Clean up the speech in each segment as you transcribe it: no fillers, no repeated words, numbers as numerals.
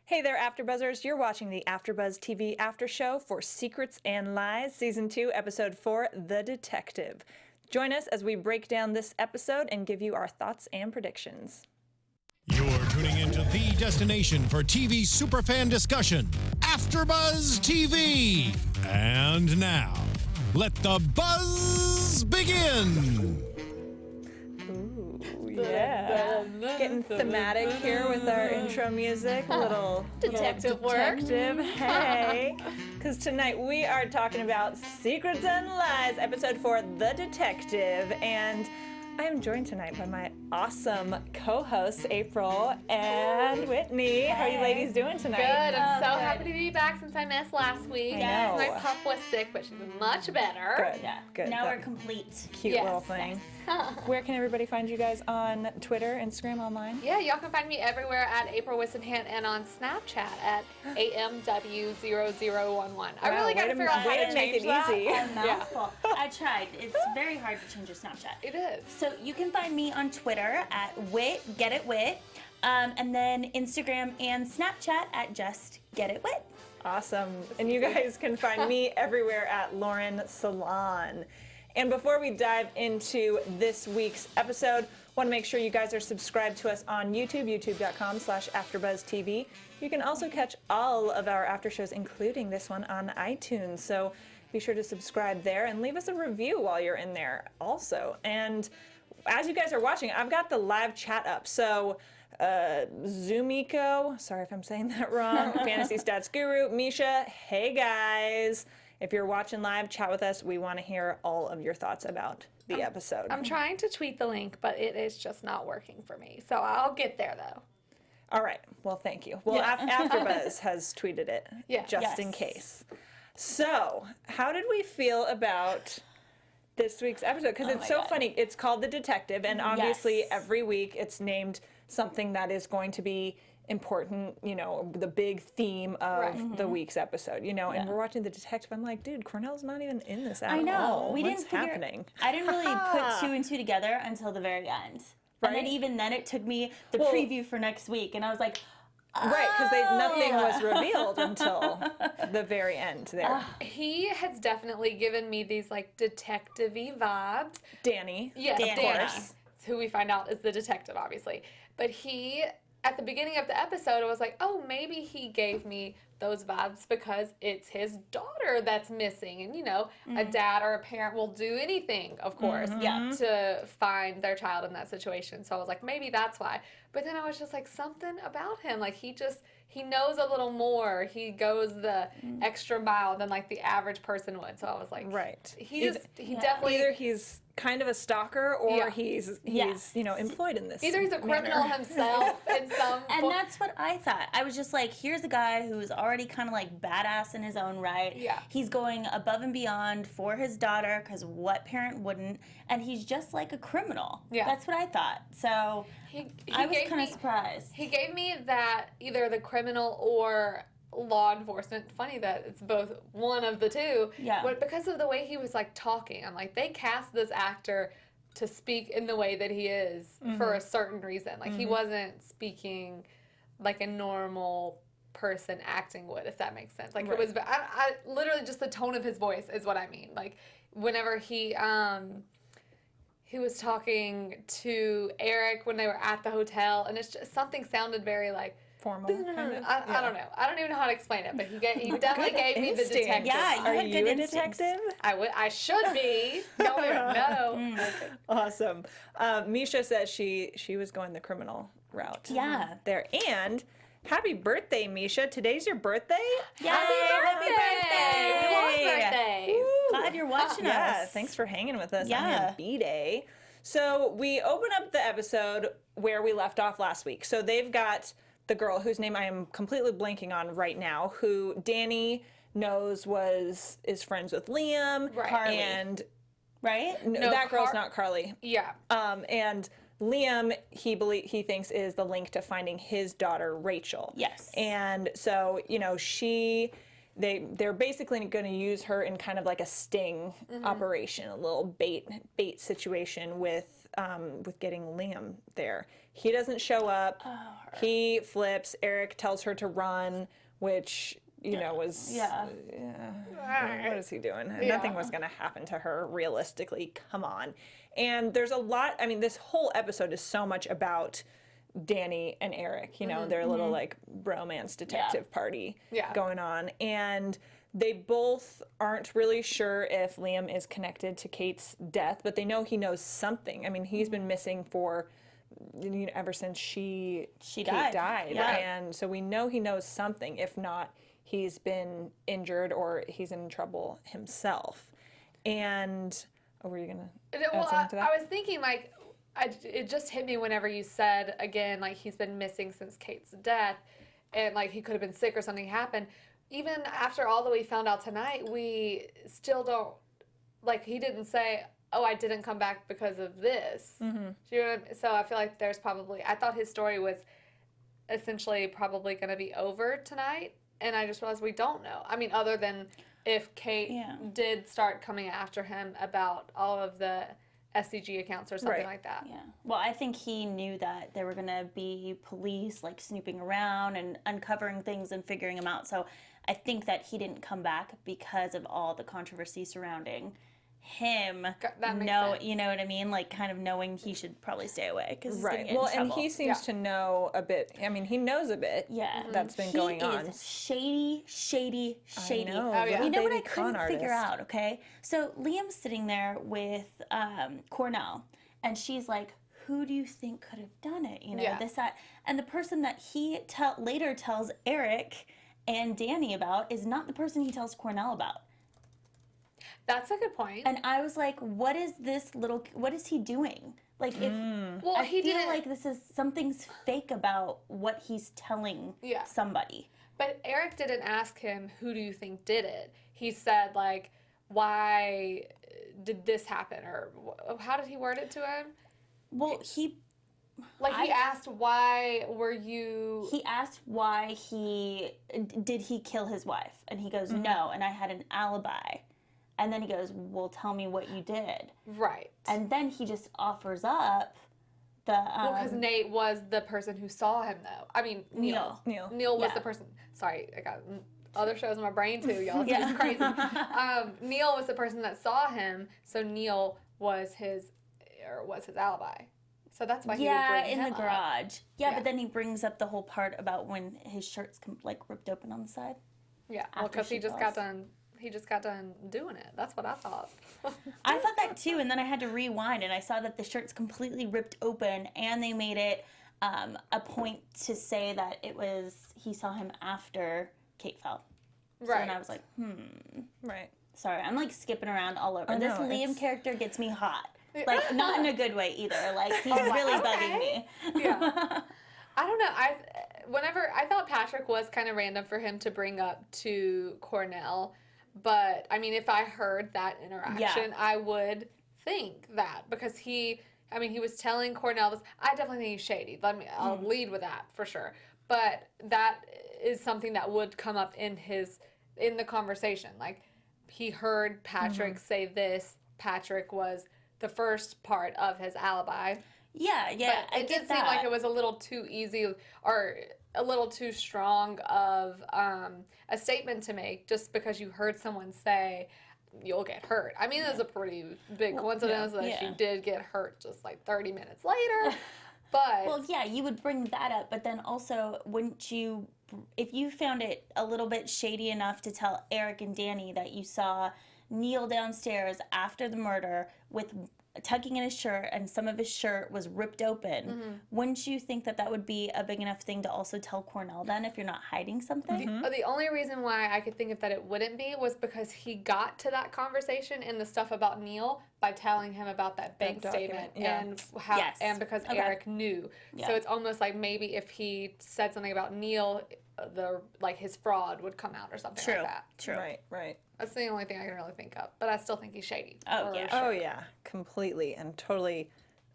Hey there, AfterBuzzers. You're watching the AfterBuzz TV After Show for Secrets and Lies, Season 2, Episode 4, The Detective. Join us as we break down this episode and give you our thoughts and predictions. You're tuning into the destination for TV superfan discussion, AfterBuzz TV. And now, let the buzz begin. Yeah, getting thematic here with our intro music, little detective work. Hey, because tonight we are talking about Secrets and Lies, Episode 4, The Detective, and I am joined tonight by my awesome co-hosts, April and Whitney. How are you ladies doing tonight? Good. I'm so happy to be back since I missed last week. I know. My pup was sick, but she's much better. Good. Yeah. Good. Now we're complete. Cute Yes. little thing. Where can everybody find you guys on Twitter, Instagram, online? Yeah, y'all can find me everywhere at April Whisenhant and on Snapchat at AMW0011. I really got to figure out how way to to make change it that. easy. A mouthful. I tried. It's very hard to change your Snapchat. It is. So you can find me on Twitter at WitGetItWit, and then Instagram and Snapchat at JustGetItWit. Awesome. And you guys can find me everywhere at Lauren Salaun. And before we dive into this week's episode, want to make sure you guys are subscribed to us on YouTube, youtube.com/AfterBuzzTV. You can also catch all of our after shows, including this one, on iTunes. So be sure to subscribe there and leave us a review while you're in there also. And as you guys are watching, I've got the live chat up. So Zumiko, sorry if I'm saying that wrong, Fantasy Stats Guru, Misha, hey guys. If you're watching live, chat with us. We want to hear all of your thoughts about the episode. I'm trying to tweet the link, but it is just not working for me. So I'll get there, though. All right. Well, thank you. Well, AfterBuzz has tweeted it just in Yes. case. So, how did we feel about this week's episode? Because it's so funny. It's called The Detective, and obviously Yes. every week it's named something that is going to be important, you know, the big theme of the week's episode, you know, and we're watching The Detective. I'm like, dude, Cornell's not even in this at all. I know. What's happening? I didn't really put two and two together until the very end. Right. And then even then it took me the preview for next week, and I was like, Right, because nothing was revealed until the very end there. He has definitely given me these, like, detective-y vibes. Danny. Yes, Danny. Danny, who we find out is the detective, obviously. But he, at the beginning of the episode, I was like, oh, maybe he gave me those vibes because it's his daughter that's missing. And, you know, a dad or a parent will do anything, of course, to find their child in that situation. So I was like, maybe that's why. But then I was just like, something about him. Like, he knows a little more. He goes the extra mile than, like, the average person would. So I was like, Right. He definitely... Either he's kind of a stalker or he's you know, employed in this Either he's a criminal himself in some and that's what I thought. I was just like, here's a guy who's already kind of like badass in his own right. Yeah. He's going above and beyond for his daughter, because what parent wouldn't? And he's just like a criminal. Yeah. That's what I thought. So I was kind of surprised. He gave me that either the criminal or law enforcement. Funny that it's both one of the two. Yeah. But because of the way he was like talking, I'm like, they cast this actor to speak in the way that he is for a certain reason. Like he wasn't speaking like a normal person acting would, if that makes sense. Like it was, I literally just the tone of his voice is what I mean. Like whenever he was talking to Eric when they were at the hotel, and it's just something sounded very like formal. I don't know. I don't even know how to explain it, but he definitely gave me the detective. Yeah, Are had you good a instincts. detective? I should be. No, no. Okay. Awesome. Misha says she was going the criminal route. Yeah. There. And happy birthday, Misha. Today's your birthday? Yay, Happy birthday! We love birthdays. Glad you're watching us. Yeah, thanks for hanging with us on Yeah. your B-Day. So we open up the episode where we left off last week. So they've got the girl whose name I am completely blanking on right now, who Danny knows is friends with Liam. Right. Carly. And Right? no, that girl's not Carly. Yeah. And Liam, he thinks is the link to finding his daughter Rachel. Yes. And so, you know, they're basically going to use her in kind of like a sting operation, a little bait situation with with getting Liam there. He doesn't show up. He flips. Eric tells her to run, which was what is he doing? Nothing was going to happen to her realistically. Come on. And there's a lot. I mean, this whole episode is so much about Danny and Eric, their little like bromance detective party going on. And they both aren't really sure if Liam is connected to Kate's death, but they know he knows something. I mean, he's been missing for ever since Kate died. Yeah. And so we know he knows something. If not, he's been injured or he's in trouble himself. And were you gonna add something to that? I was thinking like it just hit me whenever you said again like he's been missing since Kate's death, and like he could have been sick or something happened. Even after all that we found out tonight, we still don't, like, he didn't say, oh, I didn't come back because of this. Do you know what I mean? So I feel like there's probably, I thought his story was essentially probably going to be over tonight, and I just realized we don't know. I mean, other than if Kate did start coming after him about all of the SCG accounts or something like that. Yeah. Well, I think he knew that there were going to be police, like, snooping around and uncovering things and figuring them out. So I think that he didn't come back because of all the controversy surrounding him. That makes sense. You know what I mean? Like, kind of knowing he should probably stay away because he's going to get in Well, trouble. and he seems to know a bit. I mean, he knows a bit. That's been going on. He is shady. I know. Oh, yeah. You know what I Baby con couldn't figure artist. out, okay? So Liam's sitting there with Cornell, and she's like, who do you think could have done it? This, that. And the person that he later tells Eric and Danny about is not the person he tells Cornell about. That's a good point. And I was like, what is he doing? Like, if Well, I feel like this is something's fake about what he's telling somebody. But Eric didn't ask him, who do you think did it? He said, like, why did this happen? Or how did he word it to him? Well, he asked, why were you... He asked why did he kill his wife? And he goes, no, and I had an alibi. And then he goes, well, tell me what you did. Right. And then he just offers up the... well, because Nate was the person who saw him, though. I mean, Neil. Neil was the person... Sorry, I got other shows in my brain, too, y'all. It's crazy. Neil was the person that saw him, so Neil was his alibi. So that's why he would bring him in the up. garage. Yeah, but then he brings up the whole part about when his shirt's ripped open on the side. Yeah, well, because he just got done doing it. That's what I thought. I thought that too, and then I had to rewind, and I saw that the shirt's completely ripped open, and they made it a point to say that he saw him after Kate fell. Right. So then I was like, Right. Sorry, I'm like skipping around all over. This no, Liam character gets me hot. Like, not in a good way either. Like, he's really bugging me. Yeah. I don't know. I thought Patrick was kind of random for him to bring up to Cornell, but I mean, if I heard that interaction, I would think that because he was telling Cornell this. I definitely think he's shady. I'll lead with that for sure. But that is something that would come up in the conversation. Like, he heard Patrick say this. Patrick was the first part of his alibi. Yeah. But it did seem like it was a little too easy or a little too strong of a statement to make just because you heard someone say you'll get hurt. I mean, it's a pretty big coincidence that she did get hurt just like 30 minutes later. But well, yeah, you would bring that up, but then also, wouldn't you, if you found it a little bit shady enough to tell Eric and Danny that you saw Neil downstairs after the murder with tucking in his shirt and some of his shirt was ripped open, wouldn't you think that would be a big enough thing to also tell Cornell then if you're not hiding something? The only reason why I could think of that it wouldn't be was because he got to that conversation and the stuff about Neil by telling him about that bank statement and how and because Eric knew. So it's almost like maybe if he said something about Neil, his fraud would come out or something like that. True. Right. That's the only thing I can really think of. But I still think he's shady. Oh, yeah. Oh, yeah. Completely and totally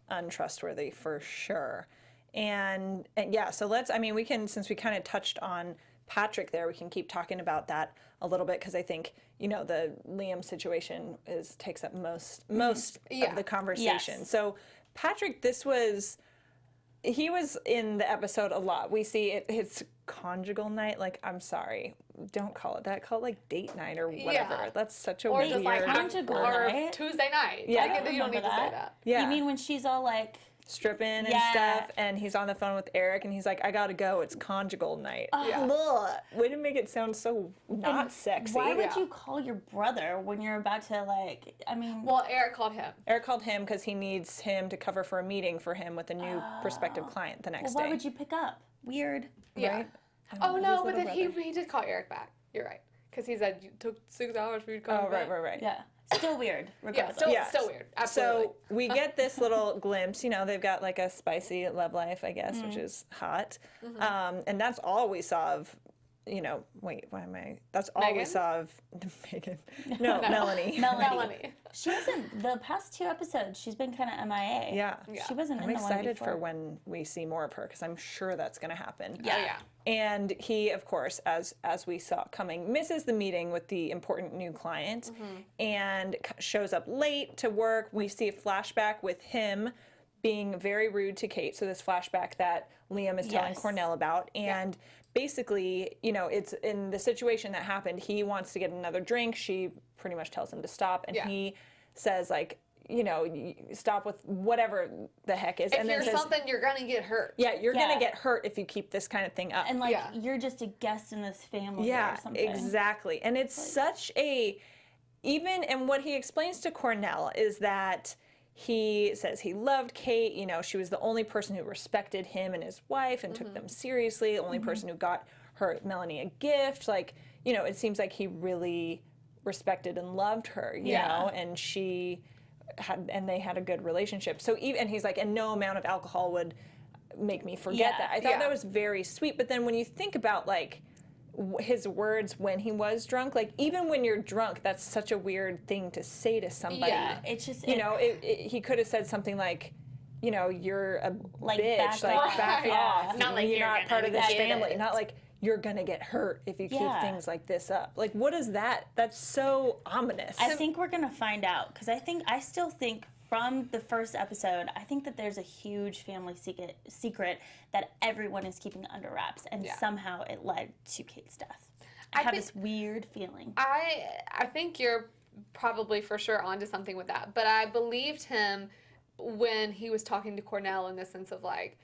untrustworthy for sure. And yeah, so we can, since we kind of touched on Patrick there, we can keep talking about that a little bit because I think, the Liam situation takes up most of the conversation. Yes. So Patrick, he was in the episode a lot. We see his conjugal night. Like, I'm sorry, don't call it that. Call it like date night or whatever. Yeah. That's such a Or weird. just like Conjugal or night? Tuesday night. Yeah. Like, you don't need to say that. Yeah. You mean when she's all like, stripping and Yeah. stuff, and he's on the phone with Eric, and he's like, "I gotta go. It's conjugal night." Yeah. Ugh. Way to make it sound so not sexy. why would Yeah. you call your brother when you're about to like? I mean, Well, Eric called him. Eric called him because he needs him to cover for a meeting for him with a new prospective client the next why day. would you pick up? Weird. Yeah. Right? Oh His no, but little then he did call Eric back. You're right, because he said you took 6 hours for you to call Oh, him right, back. right. Yeah. Still weird. Yeah, Regardless. still, Yeah. still weird. Absolutely. So we get this little glimpse. You know, they've got like a spicy love life, I guess, which is hot. And that's all we saw of. Wait, why am I? That's all we Megan? saw of Megan. No, Melanie. Melanie. She wasn't the past 2 episodes. She's been kind of MIA. Yeah. She wasn't I'm in the one excited before. for when we see more of her because I'm sure that's going to happen. Yeah. Oh, yeah. And he, of course, as we saw coming, misses the meeting with the important new client and shows up late to work. We see a flashback with him being very rude to Kate. So this flashback that Liam is telling Yes. Cornell about. And basically, it's in the situation that happened, he wants to get another drink. She pretty much tells him to stop. And Yeah. he says, like, stop with whatever the heck is. If and then you're says, something, you're gonna get hurt. yeah, you're Yeah. gonna get hurt if you keep this kind of thing up. And like Yeah. you're just a guest in this family yeah, or something. exactly. And it's such a and what he explains to Cornell is that he says he loved Kate. She was the only person who respected him and his wife and took them seriously. The only person who got Melanie a gift. Like, it seems like he really respected and loved her. You know, and they had a good relationship. So and he's like, and no amount of alcohol would make me forget Yeah. that. I thought Yeah. that was very sweet. But then when you think about like his words when he was drunk, like even when you're drunk, that's such a weird thing to say to somebody. Yeah, it's just He could have said something like, you're a Like, bitch, back like off. back Yeah. off. Not like you're you're not gonna part of this get family. it. Not like you're gonna get hurt if you keep Yeah. things like this up. Like, what is that? That's so ominous. I think we're gonna find out because I still think from the first episode, I think that there's a huge family secret that everyone is keeping under wraps, and Yeah. somehow it led to Kate's death. I have this weird feeling. I think you're probably for sure onto something with that. But I believed him when he was talking to Cornell in the sense of like,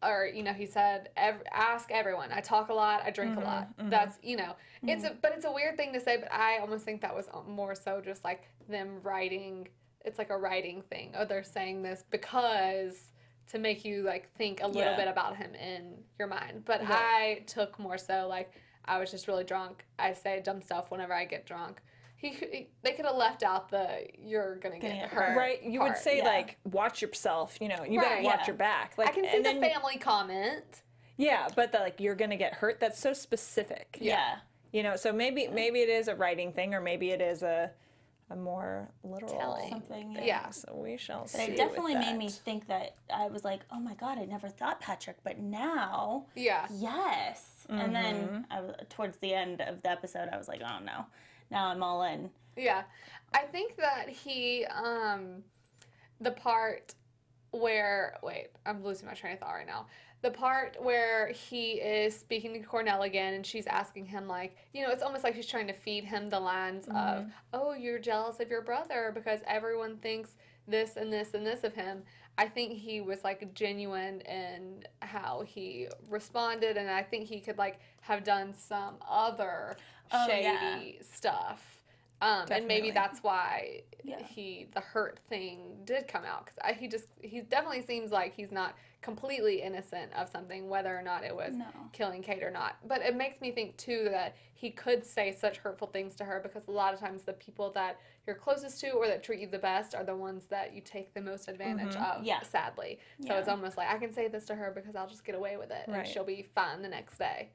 or he said, ask everyone. I talk a lot. I drink a lot. That's it's a weird thing to say, but I almost think that was more so just like them writing. It's like a writing thing. Oh, they're saying this because to make you like think a little Yeah. bit about him in your mind. But I took more so like I was just really drunk. I say dumb stuff whenever I get drunk. They could have left out the "you're gonna get get hurt." right? You would part. say yeah. like, watch yourself. You better Right, watch yeah. your back. Like, I can see and the then family comment. yeah, but like you're gonna get hurt. That's so specific. Yeah. So maybe it is a writing thing, or maybe it is a more literal Telling. Something. Yeah. So we shall see. But it with definitely made that. me think that I was like, oh my God, I never thought Patrick, but now, Yeah. yes. And then towards the end of the episode, I was like, oh no, now I'm all in. Yeah. I think that the part where, wait, I'm losing my train of thought right now. The part where he is speaking to Cornell again and she's asking him, like, it's almost like she's trying to feed him the lines of, oh, you're jealous of your brother because everyone thinks this and this and this of him. I think he was, like, genuine in how he responded, and I think he could, like, have done some other shady stuff. And maybe Definitely. that's why Yeah. the hurt thing did come out, because he definitely seems like he's not completely innocent of something, whether or not it was No. killing Kate or not. But it makes me think too that he could say such hurtful things to her, because a lot of times the people that you're closest to or that treat you the best are the ones that you take the most advantage of, Yeah. sadly. So Yeah. it's almost like, I can say this to her because I'll just get away with it, and Right. she'll be fine the next day.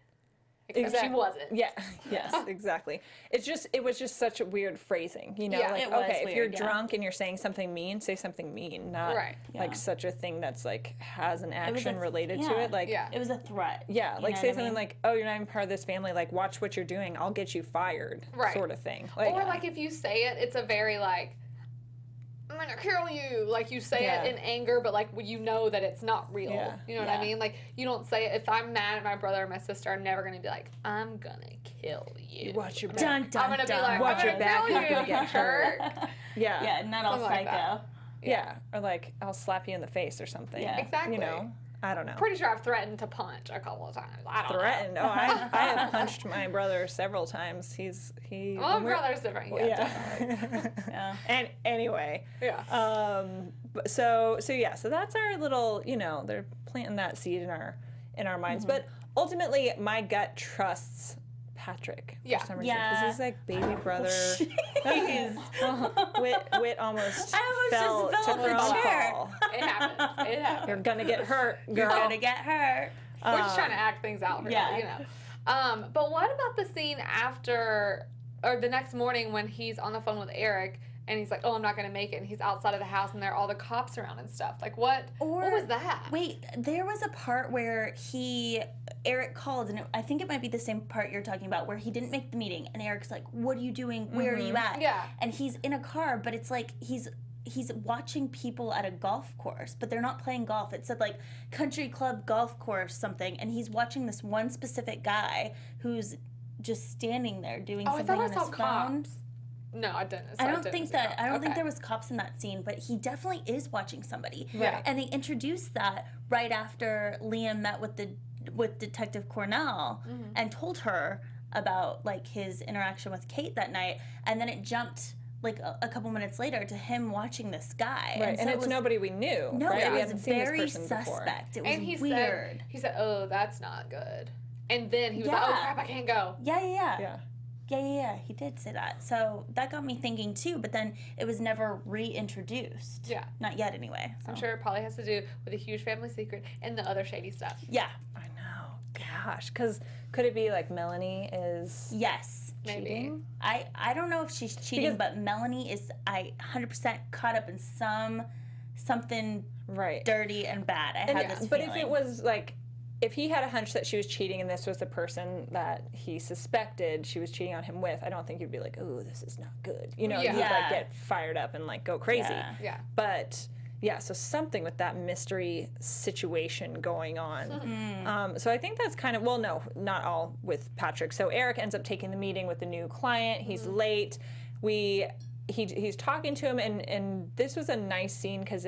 Except Exactly. she wasn't. Yeah. Yes. Exactly. It was just such a weird phrasing. Yeah, like it was okay, if you're weird, yeah. drunk and you're saying something mean, say something mean, not Right. like Yeah. such a thing that's like has an was action a- related to yeah. it. Like Yeah. It was a threat. yeah, you like know say what I something mean? like, "Oh, you're not even part of this family. Like, watch what you're doing. I'll get you fired." Right. Sort of thing. Or like if you say it, it's a very like, I'm gonna kill you. Like, you say Yeah. it in anger, but like you know that it's not real. Yeah. You know what I mean? Like, you don't say it. If I'm mad at my brother or my sister, I'm never gonna be like, I'm gonna kill you. Watch your back. Dun, dun, I'm gonna dun. be like, Watch I'm your gonna back, kill you're you. gonna get hurt. Yeah. Yeah, not all Something like psycho. that. Yeah. Or like, I'll slap you in the face or something. Yeah. Exactly. You know? I don't know. Pretty sure I've threatened to punch a couple of times. I don't Threatened. know. Oh, I have punched my brother several times. He. Well, brother's different. Yeah. Yeah. Yeah. And anyway. Yeah. So that's our little, they're planting that seed in our minds. Mm-hmm. But ultimately, my gut trusts Patrick Yeah. for some reason Yeah. because he's like baby brother. Jeez. Whit almost I fell almost just fell to off the chair. fall. It happens. It happens. You're gonna get hurt, girl. You're gonna get hurt. We're just trying to act things out for yeah. you know. But what about the scene after, or the next morning when he's on the phone with Eric and he's like, oh, I'm not going to make it, and he's outside of the house and there are all the cops around and stuff. Like, what was that? Wait, there was a part where Eric called, and I think it might be the same part you're talking about, where he didn't make the meeting, and Eric's like, what are you doing? Where are you at? Yeah. And he's in a car, but it's like he's watching people at a golf course, but they're not playing golf. It said like country club golf course something, and he's watching this one specific guy who's just standing there doing Oh, I something thought I on saw his phone. cops. No, I didn't. I don't think see cops. I don't think Okay. there was cops in that scene, but he definitely is watching somebody. Yeah. And they introduced that right after Liam met with Detective Cornell and told her about like his interaction with Kate that night, and then it jumped like a couple minutes later to him watching this guy. Right, and so it it's was, nobody we knew. No, right? it We was hadn't seen this very person before. suspect. It was And he weird. said, oh, that's not good. And then he was like, oh, Yeah. crap, I can't go. Yeah, he did say that. So that got me thinking too, but then it was never reintroduced. Yeah. Not yet anyway. So. I'm sure it probably has to do with a huge family secret and the other shady stuff. Yeah. I know. Gosh, because could it be like Melanie is Yes. Maybe. cheating? I don't know if she's cheating, but Melanie is 100% caught up in something Right. dirty and bad. I And had this but feeling. if it was like, if he had a hunch that she was cheating and this was the person that he suspected she was cheating on him with, I don't think you'd be like, oh, this is not good. You know, Yeah. you'd like Yeah. get fired up and like go crazy. Yeah. Yeah. But yeah, so something with that mystery situation going on. So I think that's kind of, well, no, not all with Patrick. So Eric ends up taking the meeting with the new client. He's late. He's talking to him, and this was a nice scene because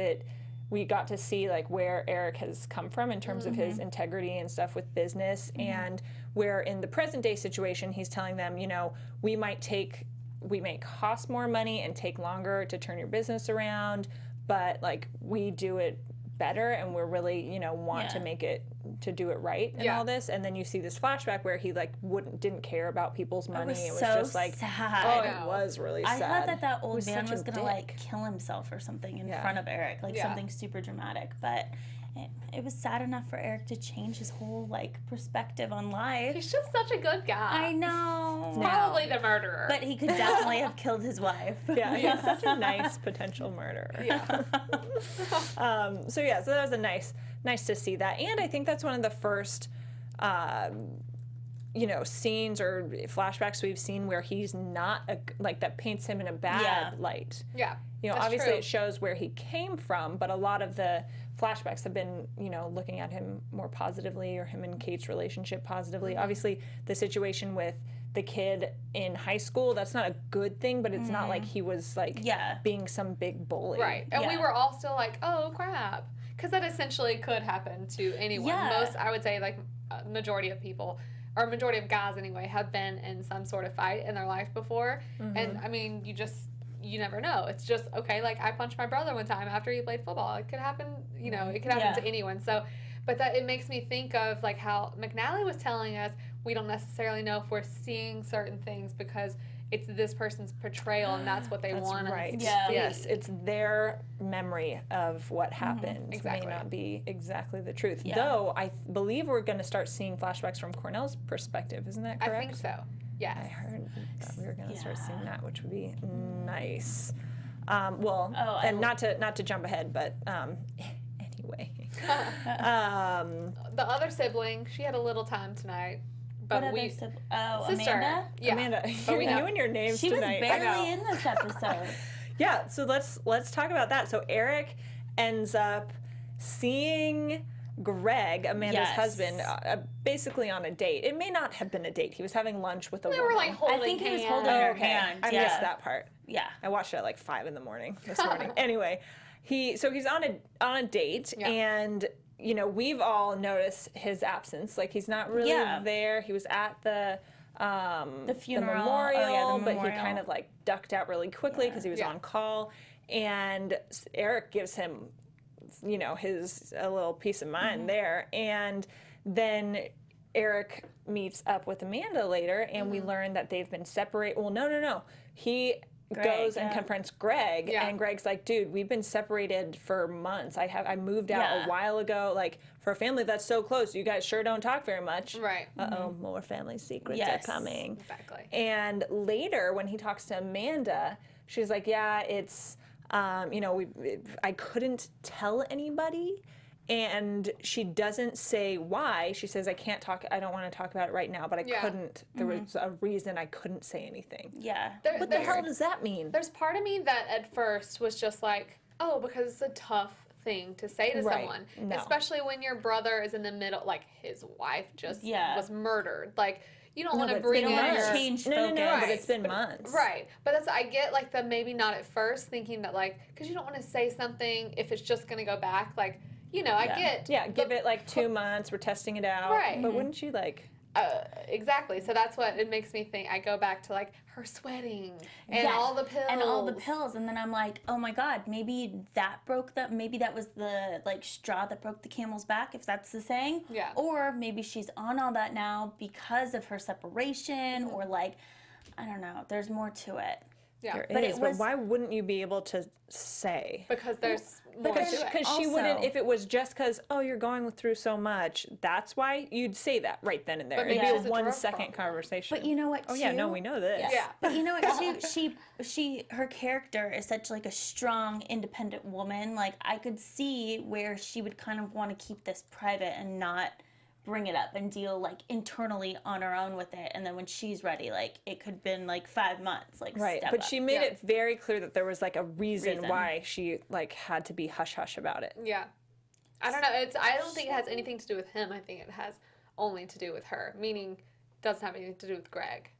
we got to see like where Eric has come from in terms of his integrity and stuff with business, and where in the present day situation he's telling them, we may cost more money and take longer to turn your business around, but like we do it better, and we're really want to do it right and all this. And then you see this flashback where he like didn't care about people's money. It was so just like sad. oh, I know. it was really I sad. thought that He old man such was a gonna dick. like kill himself or something in front of Eric, like something super dramatic. But it was sad enough for Eric to change his whole like perspective on life. He's just such a good guy. I know. Probably the murderer. But he could definitely have killed his wife. Yeah, he's such a nice potential murderer. Yeah. So that was a nice to see that, and I think that's one of the first, scenes or flashbacks we've seen where he's not like that paints him in a bad light. Yeah. That's Obviously true. it shows where he came from, but a lot of the flashbacks have been, looking at him more positively, or him and Kate's relationship positively. Obviously, the situation with the kid in high school, that's not a good thing, but it's not like he was like being some big bully. Right. And we were all still like, oh, crap. Because that essentially could happen to anyone. Yeah. Most, I would say, like, majority of people, or majority of guys anyway, have been in some sort of fight in their life before. And, I mean, you never know. It's just, okay, like, I punched my brother one time after he played football. It could happen, it could happen to anyone. So, but that it makes me think of, like, how McNally was telling us we don't necessarily know if we're seeing certain things because it's this person's portrayal and that's what they want us Right. to Yeah. see. Yes, it's their memory of what happened. Exactly. May not be exactly the truth. Yeah. Though I believe we're going to start seeing flashbacks from Cornell's perspective. Isn't that correct? I think so. Yes. I heard that we were going to start seeing that, which would be nice. I not to jump ahead, but anyway. The other sibling, she had a little time tonight. But What we other sister? Amanda? Yeah. Amanda, But we you know. and your names She was tonight. I know. barely in this episode. Yeah, so let's talk about that. So Eric ends up seeing Greg, Amanda's Yes. husband, basically on a date. It may not have been a date. He was having lunch with a They woman. were like holding I think he was hands. holding her Okay, hand. I yeah. missed that part. Yeah. I watched it at like 5 a.m. this morning. Anyway, he's on a date, Yeah. and we've all noticed his absence. Like he's not really Yeah. there. He was at the funeral. memorial, Oh, yeah, the but he memorial. kind of like ducked out really quickly because he was Yeah. on call. And Eric gives him, his a little peace of mind there, and then Eric meets up with Amanda later, and we learn that they've been separated. Well, no. He goes and yeah. confronts Greg, Yeah. and Greg's like, dude, we've been separated for months. I moved out Yeah. a while ago. Like, for a family that's so close, you guys sure don't talk very much. Right. Uh-oh, more family secrets Yes. are coming. Exactly. And later, when he talks to Amanda, she's like, yeah, it's, I couldn't tell anybody. And she doesn't say why. She says, I don't want to talk about it right now, but I Yeah. couldn't. There was a reason I couldn't say anything. Yeah. What the hell does that mean? There's part of me that at first was just like, oh, because it's a tough thing to say to Right. someone, No. especially when your brother is in the middle, like his wife just Yeah. was murdered. Like, you don't want but to it's bring been in wanna your... months. change No, focus. but Right. it's been months. Right, but I get like the maybe not at first thinking that like, because you don't want to say something if it's just going to go back, like, I Yeah. get... Yeah, give it like 2 months. We're testing it out. Right. But wouldn't you like... Exactly. So that's what it makes me think. I go back to like her sweating and Yes. all the pills. And all the pills, and then I'm like, oh my god, maybe that maybe that was the like straw that broke the camel's back, if that's the saying. Yeah. Or maybe she's on all that now because of her separation, or like, I don't know. There's more to it. Yeah. There But is, it but was- why wouldn't you be able to say? Because there's more Because to it. she Also- wouldn't, if it was just because, oh, you're going through so much, that's why you'd say that right then and there. But It'd maybe be it's a a 1 drug second problem. conversation. But you know what? Oh yeah, no, too? we know this. Yeah. But you know what? Her character is such like a strong, independent woman. Like I could see where she would kind of want to keep this private and not bring it up and deal like internally on her own with it. And then when she's ready, like it could have been like 5 months. Like Right, step but up. she made Yeah. it very clear that there was like a reason Reason. why she like had to be hush hush about it. Yeah. I don't know. I don't think it has anything to do with him. I think it has only to do with her. Meaning, doesn't have anything to do with Greg.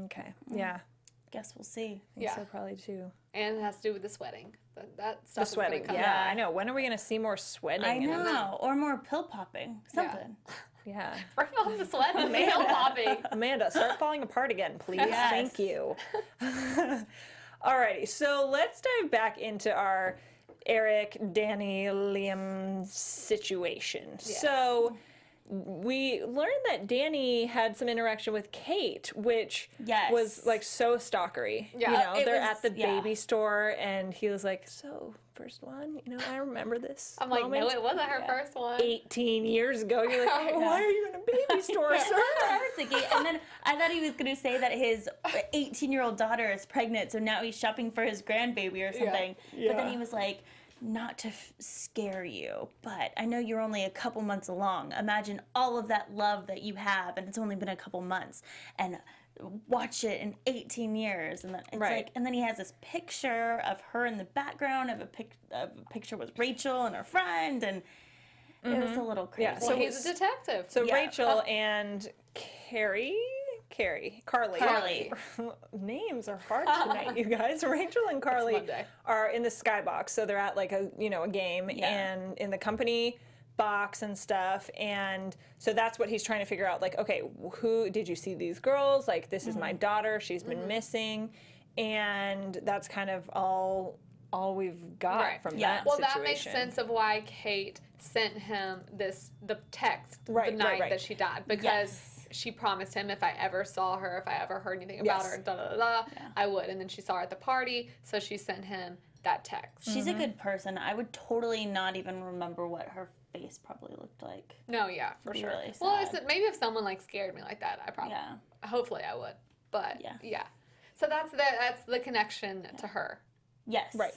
Okay, yeah, Guess we'll see. I think Yeah. so probably too. And it has to do with the sweating. That The stuff sweating, is gonna come yeah, out. I know. When are we gonna see more sweating? I and- know, or more pill popping, something. Yeah. Bring on the sweat and nail popping. Amanda, start falling apart again, please. Yes. Thank you. Alrighty, so let's dive back into our Eric, Danny, Liam situation. So we learned that Danny had some interaction with Kate, which Yes. was like so stalkery. Yeah, You know, it they're was- at the yeah. baby store, and he was like, "So, first one, I remember this." I'm like, moment. no, it wasn't her first one. 18 years ago. You're like, oh, why are you in a baby store, sir? I was thinking, and then I thought he was going to say that his 18-year-old daughter is pregnant, so now he's shopping for his grandbaby or something. But then Yeah. he was like, not to scare you, but I know you're only a couple months along. Imagine all of that love that you have, and it's only been a couple months, and watch it in 18 years. And then it's Right. like, and then he has this picture of her in the background of a picture with Rachel and her friend, and it was a little crazy. Yeah, Well, so he's a detective. So Yeah. Rachel and Carly. Carly. Names are hard tonight, you guys. Rachel and Carly Monday. are in the skybox, so they're at like a game, Yeah. and in the company box and stuff, and so that's what he's trying to figure out. Like, okay, who did you see these girls? Like, this is my daughter. She's been missing, and that's kind of all we've got Right. from Yeah. that Well, situation. that makes sense of why Kate sent him the text Right, the right, night right. that she died, because Yes. she promised him if I ever saw her, if I ever heard anything about Yes. her, da da da, da I would. And then she saw her at the party, so she sent him that text. She's a good person. I would totally not even remember what her face probably looked like. No, yeah, for Be sure. really Well, sad. maybe if someone like scared me like that, I probably, Yeah. hopefully I would. But Yeah. yeah. So that's the connection to her. Yes. Right.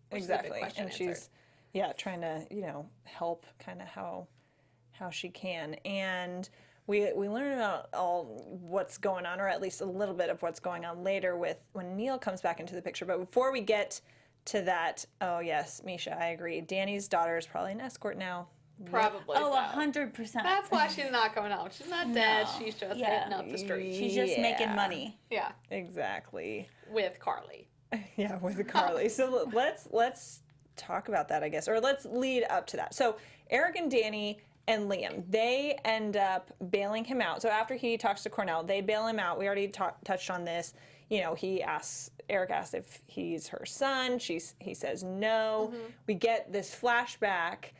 Which is a big Exactly. question And answered. she's trying to, help kind of how she can. And we learn about all what's going on, or at least a little bit of what's going on later with when Neil comes back into the picture. But before we get to that. Oh yes, Misha, I agree. Danny's daughter is probably an escort now. Probably. Oh, so. 100%. That's why she's not going home. She's not dead. No. She's just Yeah. hitting up the street. She's just making money. Yeah, Exactly. with Carly. Yeah, with Carly. So let's talk about that, I guess, or let's lead up to that. So Eric and Danny and Liam, they end up bailing him out. So after he talks to Cornell, they bail him out. We already touched on this. You know, Eric asks if he's her son. He says no. We get this flashback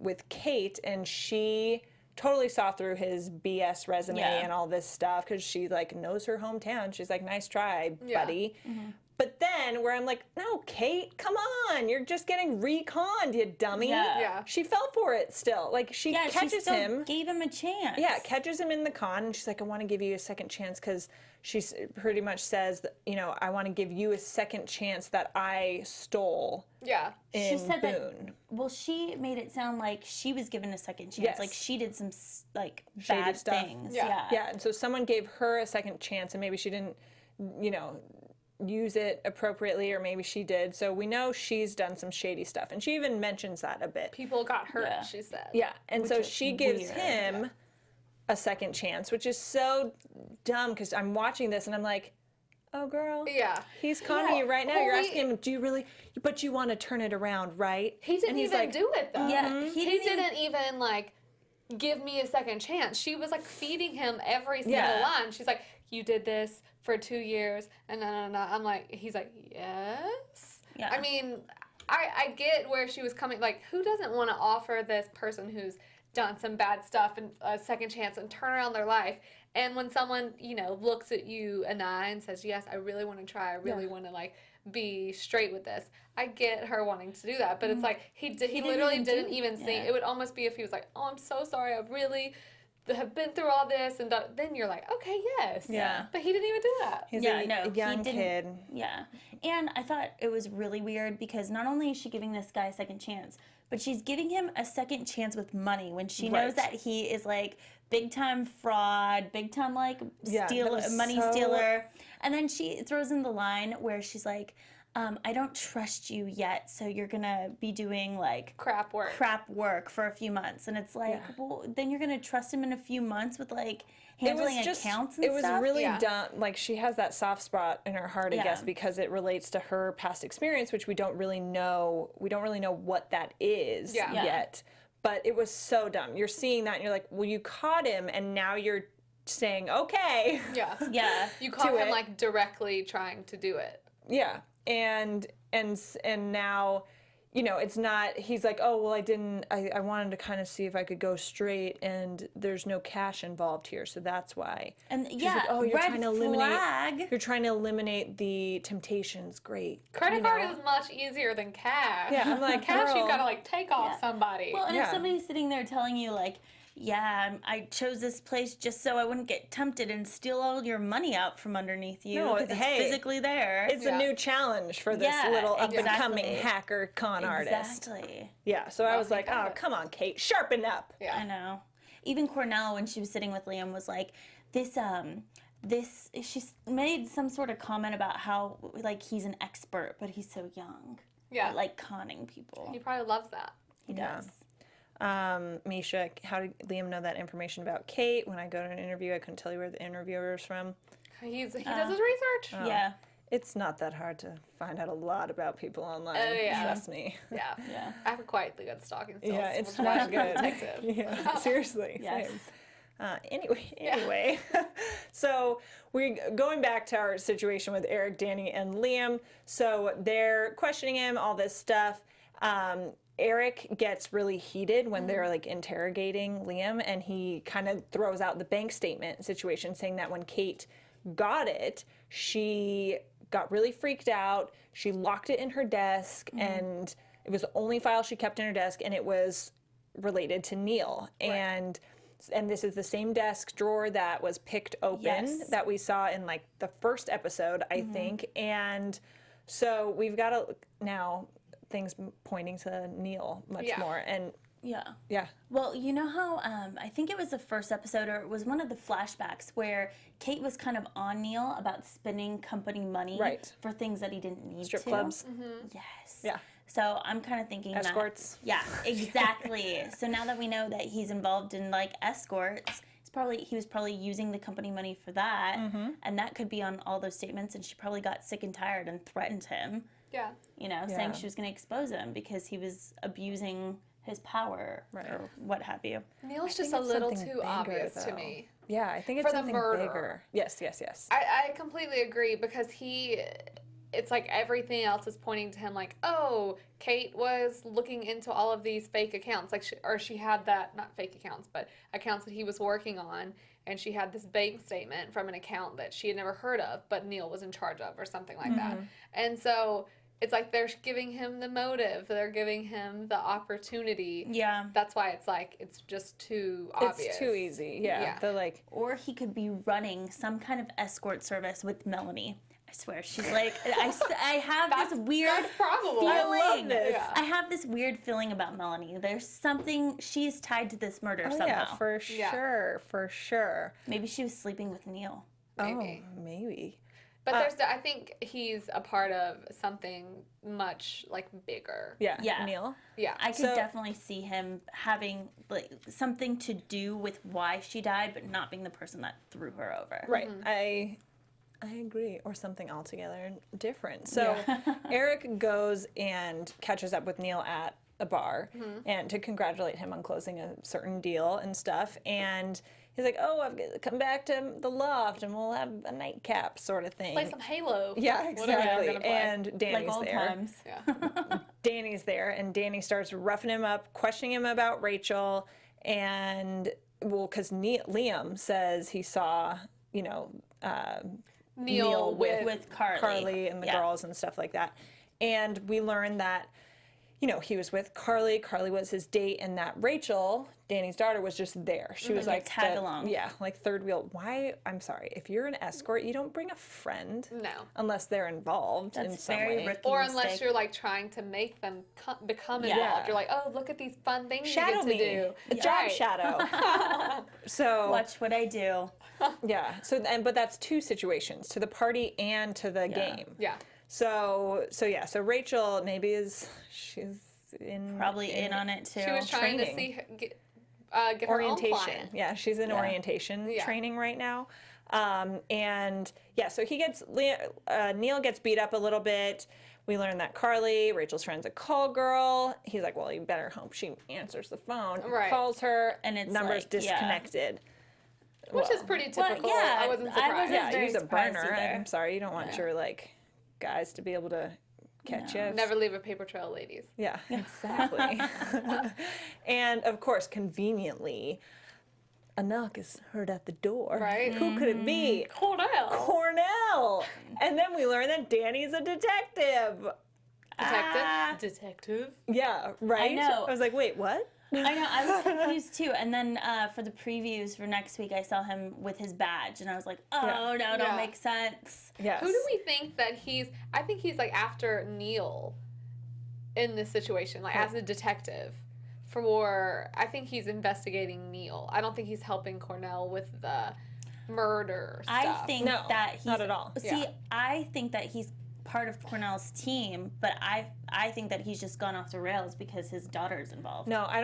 with Kate, and she totally saw through his BS resume and all this stuff because she like knows her hometown. She's like, nice try, buddy. But then where I'm like, no, Kate, come on. You're just getting reconned, you dummy. Yeah. She fell for it still. Like she catches she still him. gave him a chance. Yeah, catches him in the con, and she's like, I want to give you a second chance because she pretty much says, that, you know, I want to give you a second chance that I stole Yeah. in She said Boone. Well, she made it sound like she was given a second chance. Yes. Like she did some like Shady bad stuff. things. Yeah. Yeah, and so someone gave her a second chance, and maybe she didn't, you know, use it appropriately, or maybe she did. So we know she's done some shady stuff, and she even mentions that a bit. People got hurt, Yeah. she said. Yeah, and so is she gives weird. him a second chance, which is so dumb because I'm watching this and I'm like, oh girl, Yeah. he's conning you right now. Well, You're asking him, do you really? But you want to turn it around, right? He didn't And he's even like, do it though. Yeah, He didn't even like give me a second chance. She was like feeding him every single line. She's like, you did this for 2 years, and no. I'm like, he's like, yes. Yeah. I mean, I get where she was coming. Like, who doesn't want to offer this person who's done some bad stuff and a second chance and turn around their life? And when someone, you know, looks at you in the eye and says, yes, I really want to try. I really want to like be straight with this. I get her wanting to do that, but it's like he literally didn't even see. It would almost be if he was like, oh, I'm so sorry. I really have been through all this, and then you're like, okay, yes. Yeah. But he didn't even do that. he's Yeah, a no, he young didn't- kid. Yeah. And I thought it was really weird because not only is she giving this guy a second chance, but she's giving him a second chance with money when she knows Right. that he is like big time fraud, big time like Yeah, that was money so- stealer. And then she throws in the line where she's like, I don't trust you yet, so you're gonna be doing like Crap work for a few months. And it's like, well, then you're gonna trust him in a few months with like handling accounts and it was stuff. really Yeah. dumb. Like she has that soft spot in her heart, I Yeah. guess, because it relates to her past experience, which we don't really know. We don't really know what that is Yeah. Yeah. yet. But it was so dumb. You're seeing that, and you're like, well, you caught him, and now you're saying, okay, Yeah. Yeah. You caught To him it. like directly trying to do it. yeah, and now, you know, it's not. He's like, oh well, I wanted to kind of see if I could go straight, and there's no cash involved here, so that's why. And She's yeah, like, oh, you're red trying to eliminate. flag. You're trying to eliminate the temptations. Great. Credit You card know? is much easier than cash. Yeah, I'm like, cash, you girl. gotta like take off somebody. Well, and Yeah. if somebody's sitting there telling you like, yeah, I chose this place just so I wouldn't get tempted and steal all your money out from underneath you No, because it's hey, physically there. It's a new challenge for this Yeah, little up and coming exactly. hacker con artist. Exactly. Yeah, so I was like, got oh, it. come on, Kate, sharpen up. yeah. I know. Even Cornell, when she was sitting with Liam, was like, she made some sort of comment about how like he's an expert, but he's so young. Yeah. At, like conning people. He probably loves that. He Yeah. does. Misha, how did Liam know that information about Kate? When I go to an interview, I couldn't tell you where the interviewer is from. He does his research. Yeah. It's not that hard to find out a lot about people online. Oh, yeah. Trust me. Yeah. Yeah. I have quite the good stalking skills. Yeah, it's with not watching good. Detective. Yeah, seriously. Yes. Same. Anyway, so we're going back to our situation with Eric, Danny, and Liam. So they're questioning him, all this stuff. Eric gets really heated when they're like interrogating Liam, and he kind of throws out the bank statement situation, saying that when Kate got it, she got really freaked out. She locked it in her desk, and it was the only file she kept in her desk, and it was related to Neil. And this is the same desk drawer that was picked open Yes. that we saw in like the first episode, I think. And so we've got now things pointing to Neil much Yeah. more. And Yeah. Yeah. Well, you know how I think it was the first episode, or it was one of the flashbacks where Kate was kind of on Neil about spending company money Right. for things that he didn't need Strip to. clubs. Yes. Yeah. So I'm kind of thinking Escorts. that. Yeah, exactly. So now that we know that he's involved in like escorts, he was probably using the company money for that, and that could be on all those statements. And she probably got sick and tired and threatened him. Yeah. You know, saying she was going to expose him because he was abusing his power or what have you. Neil's just think a it's little something too bigger, obvious to though. me. Yeah, I think it's For the something murderer. bigger. Yes, yes, yes. I completely agree because it's like everything else is pointing to him like, oh, Kate was looking into all of these fake accounts. Like, she had that, not fake accounts, but accounts that he was working on. And she had this bank statement from an account that she had never heard of, but Neil was in charge of or something like that. And so it's like they're giving him the motive. They're giving him the opportunity. Yeah. That's why it's like, it's just too obvious. It's too easy. Yeah. The like. Or he could be running some kind of escort service with Melanie. I swear, she's like, I have this weird That's probable. I love feeling. this. Yeah. I have this weird feeling about Melanie. There's something, she's tied to this murder somehow. Yeah, for sure, for sure. Maybe she was sleeping with Neil. Maybe. Oh, maybe. But I think he's a part of something much like bigger. Yeah. Yeah. Neil. Yeah. I could definitely see him having like something to do with why she died, but not being the person that threw her over. Right. I agree. Or something altogether different. So Eric goes and catches up with Neil at a bar and to congratulate him on closing a certain deal and stuff. And he's like, oh, I've got to come back to the loft and we'll have a nightcap sort of thing. Play some Halo. Yeah, Whatever I'm exactly. gonna play. And Danny's Like old there. times. Yeah. Danny's there, and Danny starts roughing him up, questioning him about Rachel, and well, because Liam says he saw, you know, Neil With Carly. and the girls and stuff like that. And we learn that, you know, he was with Carly. Carly was his date, and that Rachel, Danny's daughter, was just there. She was like tag along. Yeah, like third wheel. Why? I'm sorry. If you're an escort, you don't bring a friend. No. Unless they're involved in That's some very way. rookie Or unless mistake. you're like trying to make them become involved. Yeah. You're like, oh, look at these fun things Shadow you get to me. do. A job Right. shadow. So Watch what I do. yeah. So but that's two situations, to the party and to the game. Yeah. So Rachel maybe she's Probably in on it too. She was trying Training. to see get her own orientation. client. Yeah, she's in orientation training right now. And yeah, so Neil gets beat up a little bit. We learn that Carly, Rachel's friend's a call girl. He's like, well, you better hope she answers the phone. Right. Calls her, And it's number's like, yeah. disconnected. Which is pretty typical. yeah, I wasn't I surprised. wasn't Yeah, very use a surprised burner. either. I'm sorry, you don't want your guys to be able to catch you. Never leave a paper trail, ladies. Yeah, exactly. And of course, conveniently, a knock is heard at the door. Right. Who could it be? Cornell. Cornell. And then we learn that Danny's a detective. Detective. Yeah, right? I know. I was like, wait, what? I know, I was confused too. And then for the previews for next week, I saw him with his badge, and I was like, oh, no, it don't make sense. Yes. Who do we think that he's? I think he's like after Neil in this situation, like as a detective. I think he's investigating Neil. I don't think he's helping Cornell with the murder stuff. I think No, that he's not at all. See, Yeah. I think that he's part of Cornell's team, but I think that he's just gone off the rails because his daughter's involved. No, I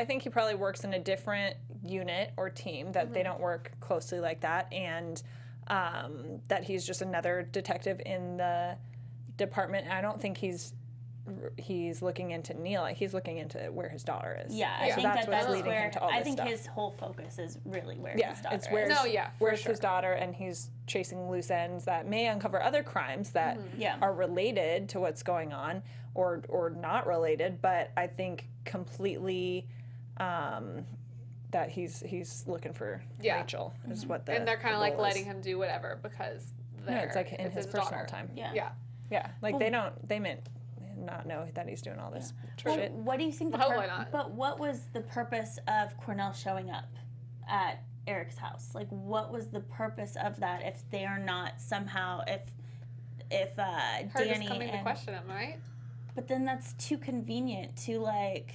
think he probably works in a different unit or team, that they don't work closely like that, and that he's just another detective in the department. I don't think he's looking into Neil. He's looking into where his daughter is. Yeah, I So think that's what's that's leading where him to all I this think stuff. his whole focus is really where Yeah, his daughter it's where's, is. No, yeah, for where's sure. his daughter, and he's chasing loose ends that may uncover other crimes that Yeah. are related to what's going on or not related, but I think completely that he's looking for Yeah. Rachel is what the And they're kind of like goal is. letting him do whatever because it's like in his personal daughter. time. Yeah. Yeah. Yeah, like they may not know that he's doing all this Well, shit. what do you think? Hopefully not. But what was the purpose of Cornell showing up at Eric's house? Like, what was the purpose of that if they are not somehow if Her Danny just coming to and question him, right? but then that's too convenient to like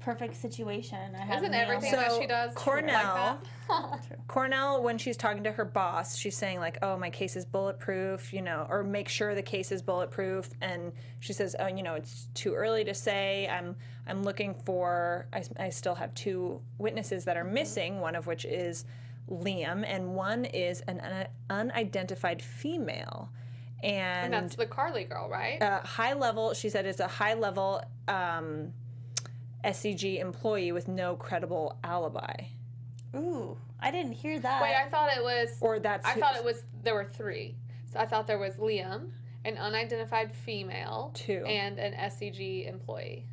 perfect situation. I have Isn't nailed everything it. that So, she does Cornell- like that? Cornell, when she's talking to her boss, she's saying like, "Oh, my case is bulletproof," or make sure the case is bulletproof. And she says, "Oh, it's too early to say. I'm looking for. I still have 2 witnesses that are missing. One of which is Liam, and one is an unidentified female." And that's the Carly girl, right? High level. She said it's a high level SCG employee with no credible alibi. Ooh, I didn't hear that. Wait, I thought it was. Or that's I who- thought it was. There were 3. So I thought there was Liam, an unidentified female, 2. and an SCG employee.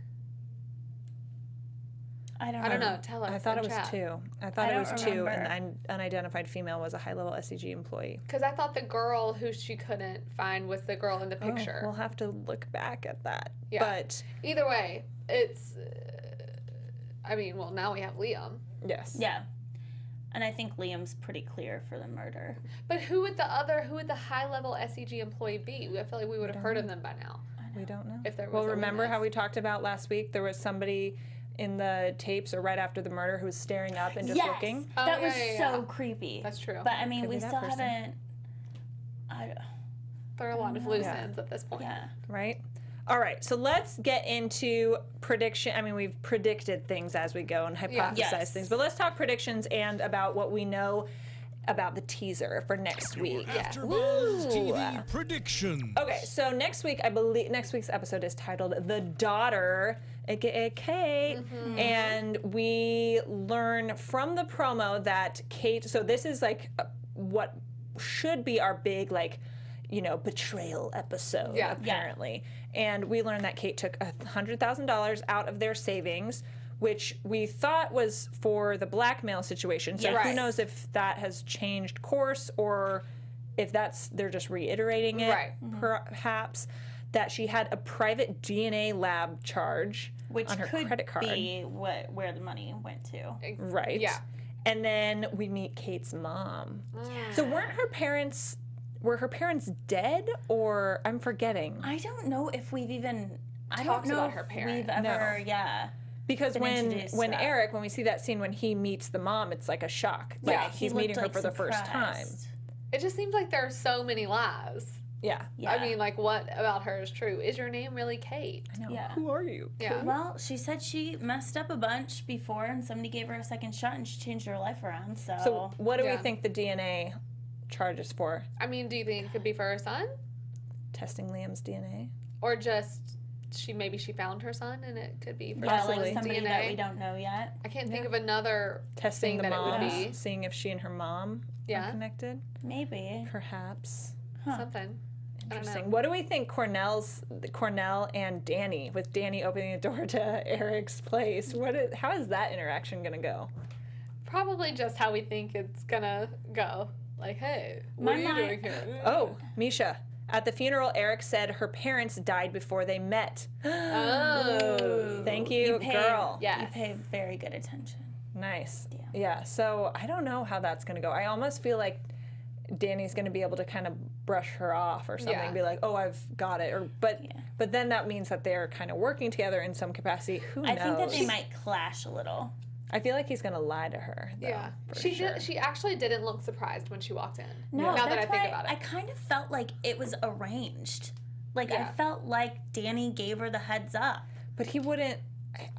I don't know. Tell us. I thought in it was chat. 2. I thought I it was don't 2, remember. and the unidentified female was a high-level SCG employee. Because I thought the girl who she couldn't find was the girl in the picture. We'll have to look back at that. Yeah. But Either way, it's. Well, now we have Liam. yes. Yeah. And I think Liam's pretty clear for the murder. But who would the high-level SCG employee be? I feel like we would have heard of them by now. We don't know. If there was well, a remember witness. how we talked about last week? There was somebody in the tapes or right after the murder who was staring up and just yes, looking. Oh, that yeah, was yeah, so yeah. creepy. That's true. But I mean, Could we be that still person. haven't. There are a lot of loose Yeah. ends at this point. Yeah. Right? All right, so let's get into prediction. We've predicted things as we go and hypothesized Yes. things, but let's talk predictions and about what we know about the teaser for next week. AfterBuzz TV Ooh. predictions. Okay, so next week, I believe next week's episode is titled "The Daughter," aka Kate, and we learn from the promo that Kate. So this is like what should be our big betrayal episode, Yeah. apparently. And we learned that Kate took $100,000 out of their savings, which we thought was for the blackmail situation. So Yeah. who Right. knows if that has changed course or if they're just reiterating it, Right. perhaps. That she had a private DNA lab charge Which on her could credit card. be where the money went to. Right. Yeah. And then we meet Kate's mom. So were her parents dead, or I'm forgetting? I don't know if we've even. I Talked don't know about her if parents. we've ever. No. Yeah. Because been introduced to when that. Eric, when we see that scene when he meets the mom, it's like a shock. Like Yeah, he's He meeting her looked, for the first time. surprised. It just seems like there are so many lies. Yeah. Yeah. What about her is true? Is your name really Kate? I know. Yeah. Who are you? Yeah. Well, she said she messed up a bunch before, and somebody gave her a second shot, and she changed her life around. So what do we Yeah. think the DNA charge is for? Do you think it could be for her son? Testing Liam's DNA? Or just maybe she found her son and it could be for yeah, Possibly. like somebody DNA? that we don't know yet. I can't think of another Testing thing the that mom, it would be. seeing if she and her mom Yeah. are connected? Maybe. Perhaps. Something. I don't Interesting. know. What do we think Cornell and Danny, with Danny opening the door to Eric's place? How is that interaction going to go? Probably just how we think it's gonna go. Like, hey, what My are you mind- doing here? Oh, Misha. At the funeral, Eric said her parents died before they met. Oh. Thank you, pay, girl. Yes. You pay very good attention. Nice. Yeah. Yeah, so I don't know how that's going to go. I almost feel like Danny's going to be able to kind of brush her off or something, Yeah. be like, "Oh, I've got it." But then that means that they're kind of working together in some capacity. Who knows? I think that they might clash a little. I feel like he's going to lie to her, though. Yeah. for She sure. did. She actually didn't look surprised when she walked in. No, now that I that's think why about it. I kind of felt like it was arranged. Like I Yeah. felt like Danny gave her the heads up. But he wouldn't.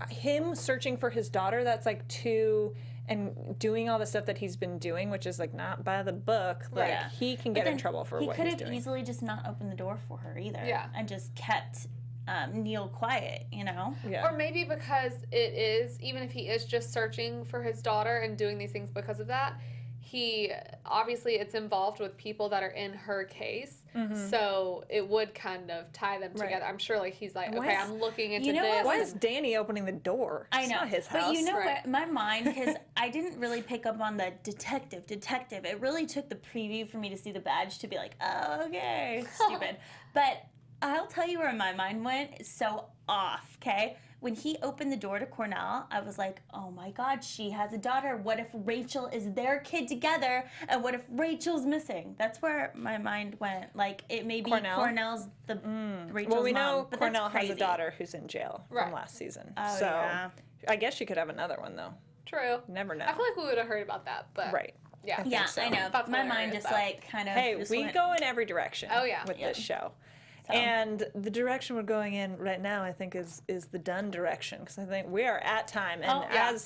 Him searching for his daughter, that's like too. And doing all the stuff that he's been doing, which is like not by the book, like Yeah. he can But get in then trouble for he what could he's have doing. easily just not opened the door for her either. Yeah. And just kept Neil quiet, you know? Yeah. Or maybe because it is, even if he is just searching for his daughter and doing these things because of that, he obviously it's involved with people that are in her case. So it would kind of tie them together. I'm sure like he's like, Why okay, is- I'm looking into You know this. what Why is Danny opening the door? I It's know. not his house. But you know Right. what? My mind, because I didn't really pick up on the detective. It really took the preview for me to see the badge to be like, oh, okay, stupid. But I'll tell you where my mind went. It's so off, okay? When he opened the door to Cornell, I was like, oh my God, she has a daughter. What if Rachel is their kid together? And what if Rachel's missing? That's where my mind went. Like, it may be Cornell? Cornell's the Rachel's Well, we mom, know but that's Cornell has a crazy. daughter who's in jail Right. from last season. Oh, so yeah. I guess she could have another one though. True. Never know. I feel like we would have heard about that, but Right. yeah. think Yeah, so. I know. That's My mind hilarious, just though. like kind of. Hey, just we went- go in every direction. Oh, yeah. With this show. So. And the direction we're going in right now, I think, is the done direction, because I think we are at time. And Oh, yeah.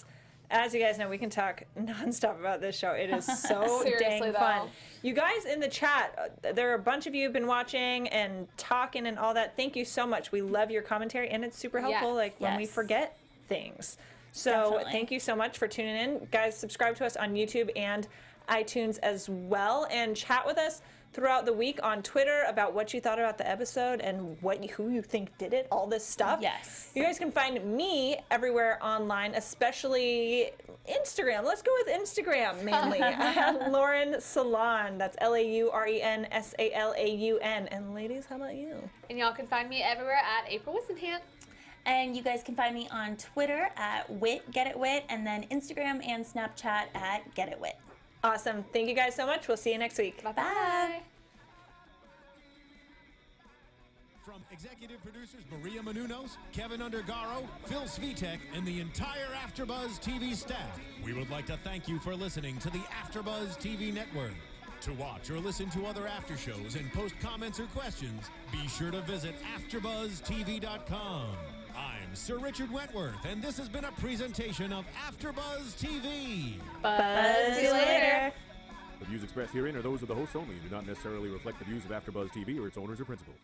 as you guys know, we can talk nonstop about this show. It is so Seriously, dang though. fun. You guys in the chat, there are a bunch of you who've been watching and talking and all that. Thank you so much. We love your commentary, and it's super helpful. Yes. Like when we Yes. forget things. So Definitely. thank you so much for tuning in, guys. Subscribe to us on YouTube and iTunes as well, and chat with us throughout the week on Twitter about what you thought about the episode and who you think did it, all this stuff. Yes. You guys can find me everywhere online, especially Instagram. Let's go with Instagram mainly. At Lauren Salaun. That's LaurenSalaun. And ladies, how about you? And y'all can find me everywhere at April Whisenhant. And you guys can find me on Twitter at GetItWit, and then Instagram and Snapchat at GetItWit. Awesome. Thank you guys so much. We'll see you next week. Bye. From executive producers Maria Menounos, Kevin Undergaro, Phil Svitek, and the entire AfterBuzz TV staff, we would like to thank you for listening to the AfterBuzz TV network. To watch or listen to other after shows and post comments or questions, be sure to visit AfterBuzzTV.com. I'm Sir Richard Wentworth, and this has been a presentation of AfterBuzz TV. Buzz you later. The views expressed herein are those of the hosts only and do not necessarily reflect the views of AfterBuzz TV or its owners or principals.